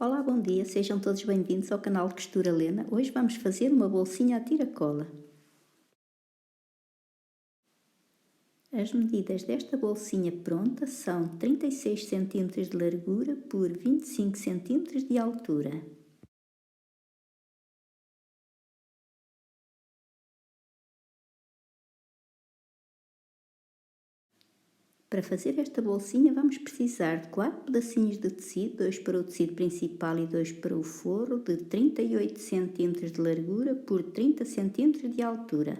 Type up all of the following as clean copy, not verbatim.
Olá, bom dia, sejam todos bem-vindos ao canal de Costura Lena. Hoje vamos fazer uma bolsinha a tiracola. As medidas desta bolsinha pronta são 36 cm de largura por 25 cm de altura. Para fazer esta bolsinha vamos precisar de 4 pedacinhos de tecido, 2 para o tecido principal e 2 para o forro, de 38 cm de largura por 30 cm de altura.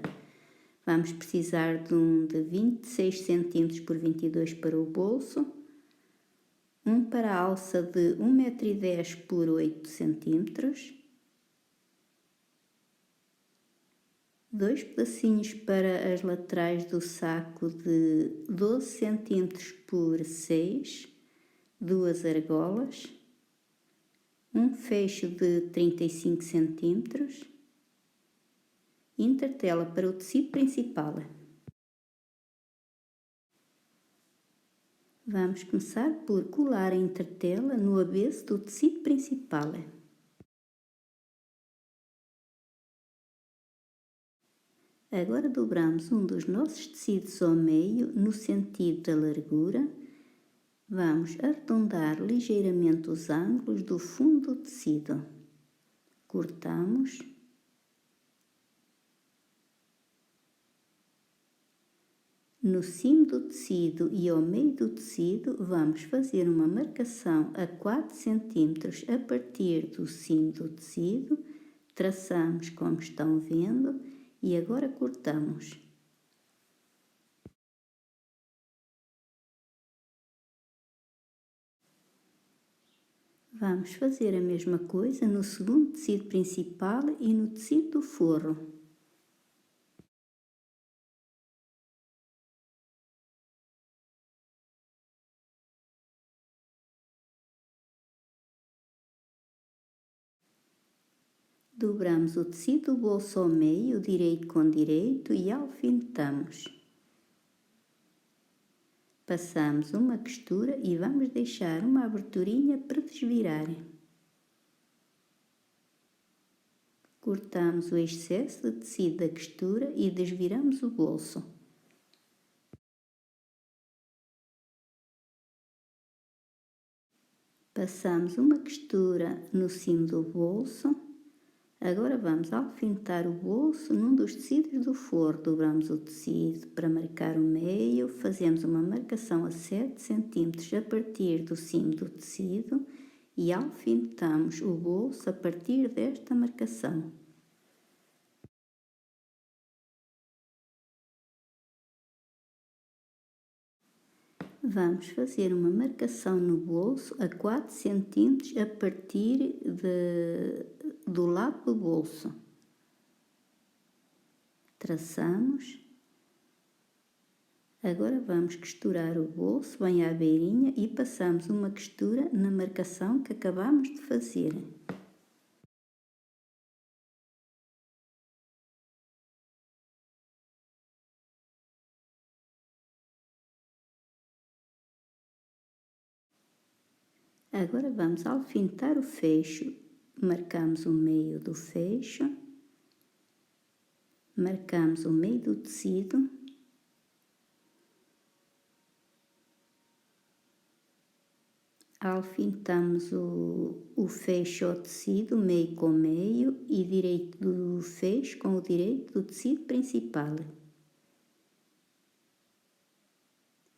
Vamos precisar de um de 26 cm por 22 para o bolso, um para a alça de 1,10 m por 8 cm, 2 pedacinhos para as laterais do saco de 12 cm por 6, 2 argolas, um fecho de 35 cm, intertela para o tecido principal. Vamos começar por colar a intertela no avesso do tecido principal. Agora dobramos um dos nossos tecidos ao meio, no sentido da largura. Vamos arredondar ligeiramente os ângulos do fundo do tecido. Cortamos. No cimo do tecido e ao meio do tecido, vamos fazer uma marcação a 4 cm a partir do cimo do tecido. Traçamos como estão vendo e agora cortamos. Vamos fazer a mesma coisa no segundo tecido principal e no tecido do forro. Dobramos o tecido do bolso ao meio, direito com direito, e alfinetamos. Passamos uma costura e vamos deixar uma aberturinha para desvirar. Cortamos o excesso de tecido da costura e desviramos o bolso. Passamos uma costura no cimo do bolso. Agora vamos alfinetar o bolso num dos tecidos do forro. Dobramos o tecido para marcar o meio, fazemos uma marcação a 7 cm a partir do cimo do tecido e alfinetamos o bolso a partir desta marcação. Vamos fazer uma marcação no bolso a 4 cm a partir do lado do bolso. Traçamos. Agora vamos costurar o bolso bem à beirinha e passamos uma costura na marcação que acabamos de fazer. Agora vamos alfinetar o fecho. Marcamos o meio do fecho. Marcamos o meio do tecido. Alfinetamos o fecho ao tecido, meio com meio, e direito do fecho com o direito do tecido principal.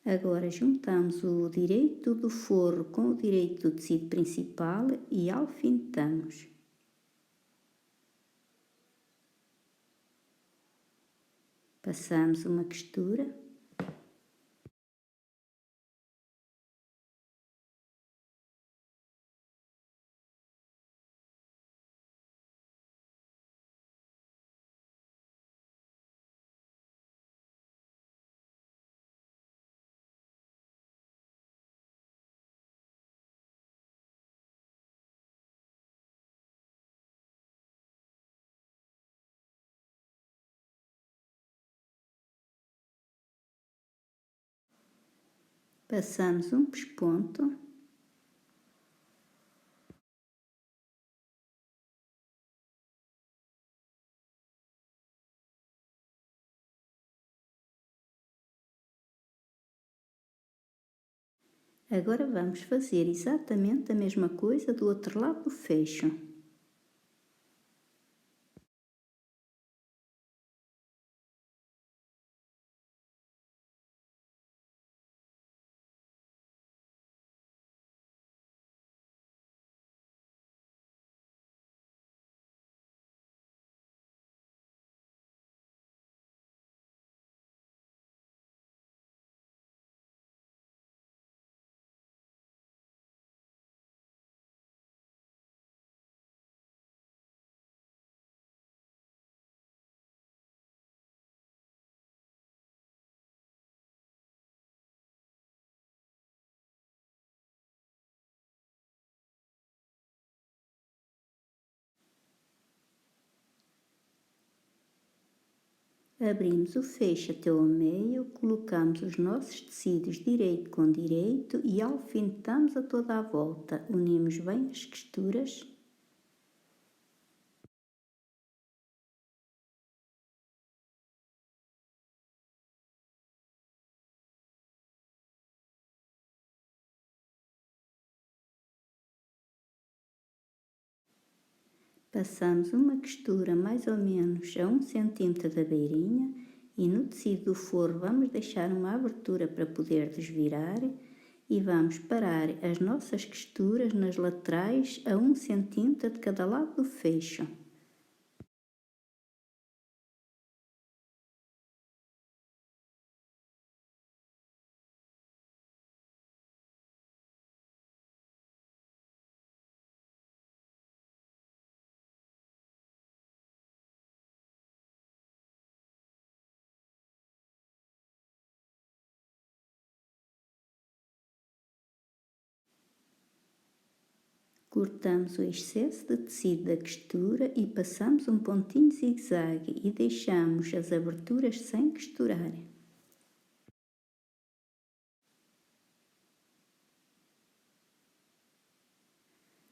Agora juntamos o direito do forro com o direito do tecido principal e alfinetamos. Passamos uma costura. Passamos um pesponto. Agora vamos fazer exatamente a mesma coisa do outro lado do fecho. Abrimos o fecho até ao meio, colocamos os nossos tecidos direito com direito e alfinetamos a toda a volta. Unimos bem as costuras. Passamos uma costura mais ou menos a 1 cm da beirinha e no tecido do forro vamos deixar uma abertura para poder desvirar e vamos parar as nossas costuras nas laterais a 1 cm de cada lado do fecho. Cortamos o excesso de tecido da costura e passamos um pontinho zigue-zague e deixamos as aberturas sem costurar.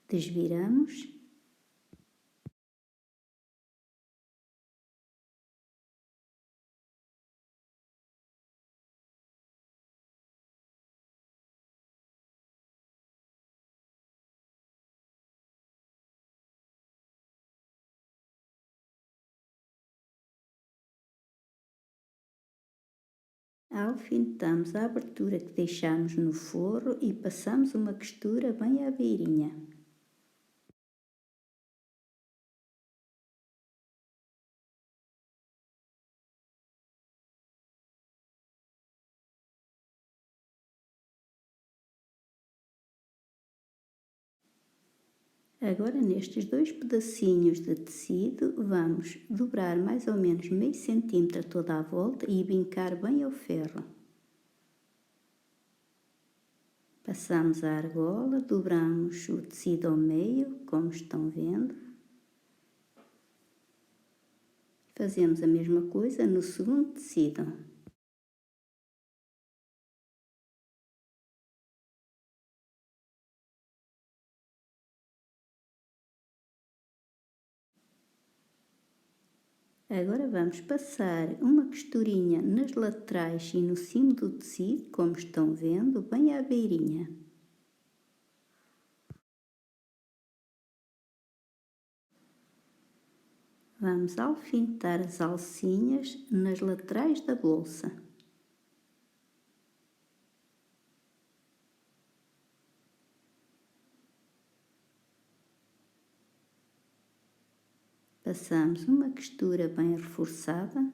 Desviramos. Alfinetamos a abertura que deixamos no forro e passamos uma costura bem à beirinha. Agora nestes dois pedacinhos de tecido vamos dobrar mais ou menos meio centímetro toda a volta e vincar bem ao ferro. Passamos a argola, dobramos o tecido ao meio, como estão vendo. Fazemos a mesma coisa no segundo tecido. Agora vamos passar uma costurinha nas laterais e no cimo do tecido, como estão vendo, bem à beirinha. Vamos alfinetar as alcinhas nas laterais da bolsa. Passamos uma costura bem reforçada.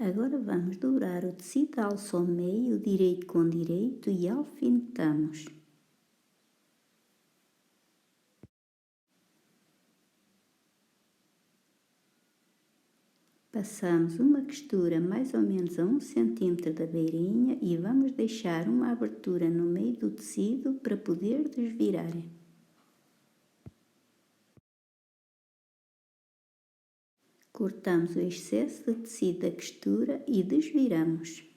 Agora vamos dobrar o tecido da alça ao meio, direito com direito, e alfinetamos. Passamos uma costura mais ou menos a 1 cm da beirinha e vamos deixar uma abertura no meio do tecido para poder desvirar. Cortamos o excesso de tecido da costura e desviramos.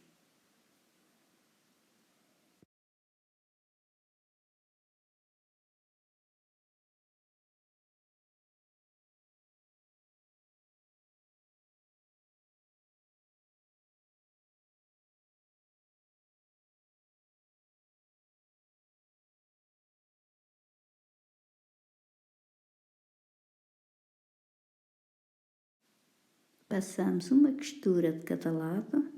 Passamos uma costura de cada lado.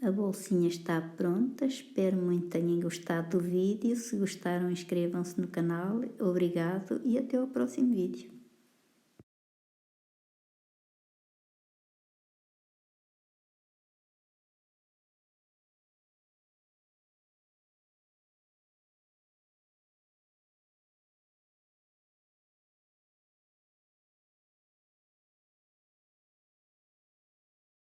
A bolsinha está pronta, espero muito que tenham gostado do vídeo. Se gostaram, inscrevam-se no canal. Obrigado e até ao próximo vídeo.